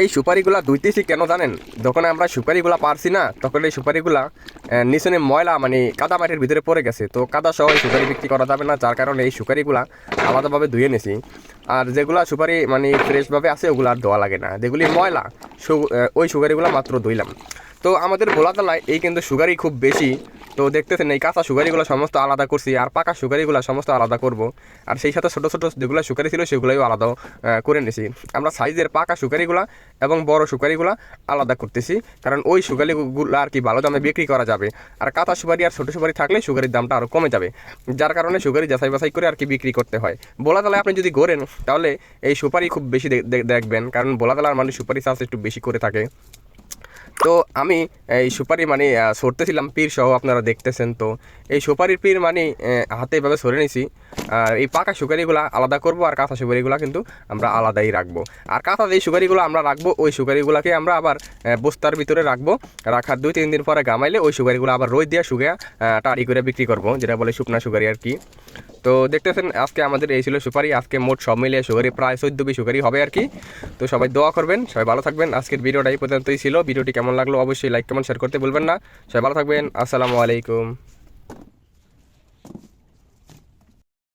এই সুপারিগুলা ধুইতেছি কেন জানেন? যখন আমরা সুপারিগুলা পারছি না, তখন এই সুপারিগুলা নিচনে ময়লা মানে কাদা মাটির ভিতরে পড়ে গেছে। তো কাদা সহ এই সুপারি বিক্রি করা যাবে না, যার কারণে এই সুপারিগুলা আলাদাভাবে ধুয়ে নিছি। আর যেগুলা সুপারি মানে ফ্রেশভাবে আছে ওগুলো আর ধোয়া লাগে না, যেগুলি ময়লা ওই সুপারিগুলা মাত্র ধুইলাম। তো আমাদের ভোলা তলায় এই কিন্তু সুগারই খুব বেশি। তো দেখতেছেন এই কাঁচা সুগারিগুলো সমস্ত আলাদা করছি, আর পাকা সুগারিগুলো সমস্ত আলাদা করব। আর সেই সাথে ছোটো ছোটো যেগুলো সুপারি ছিল সেগুলোও আলাদা করে নিছি। আমরা সাইজের পাকা সুপারিগুলা এবং বড় সুপারিগুলা আলাদা করতেছি, কারণ ওই সুপারিগুলো আর কি ভালো দামে বিক্রি করা যাবে। আর কাঁচা সুপারি আর ছোটো সুপারি থাকলে সুপারির দামটা আরও কমে যাবে, যার কারণে সুপারি যাচাই বাছাই করে আর কি বিক্রি করতে হয়। বলা তাহলে আপনি যদি গড়েন তাহলে এই সুপারি খুব বেশি দেখবেন, কারণ বলা তালার মানুষ সুপারি চাষ একটু বেশি করে থাকে। তো আমি এই সুপারি মানে সরতেছিলাম পীর সহ, আপনারা দেখতেছেন। তো এই সুপারির পীর মানে হাতে এভাবে সরে নিছি। আর এই পাকা সুপারিগুলো আলাদা করব, আর কাঁচা সুপারিগুলো কিন্তু আমরা আলাদাই রাখবো। আর কাঁচা যেই সুপারিগুলো আমরা রাখবো ওই সুপারিগুলোকে আমরা আবার বস্তার ভিতরে রাখবো। রাখার 2-3 দিন পরে গামাইলে ওই সুপারিগুলো আবার রোদ দিয়ে শুকিয়ে টাড়ি করে বিক্রি করবো, যেটা বলে শুকনা সুপারি আর কি। তো দেখতেছেন আজকে আমাদের এই ছিল সুপারি। আজকে মোট সব মিলিয়ে সুপারি প্রায় 14 সুপারি হবে আর কি। তো সবাই দোয়া করবেন, সবাই ভালো থাকবেন। আজকের ভিডিওটা এই পর্যন্তই ছিল। ভিডিওটি কেমন লাগলো অবশ্যই লাইক কমেন্ট শেয়ার করতে ভুলবেন না। সবাই ভালো থাকবেন। আসসালামু আলাইকুম।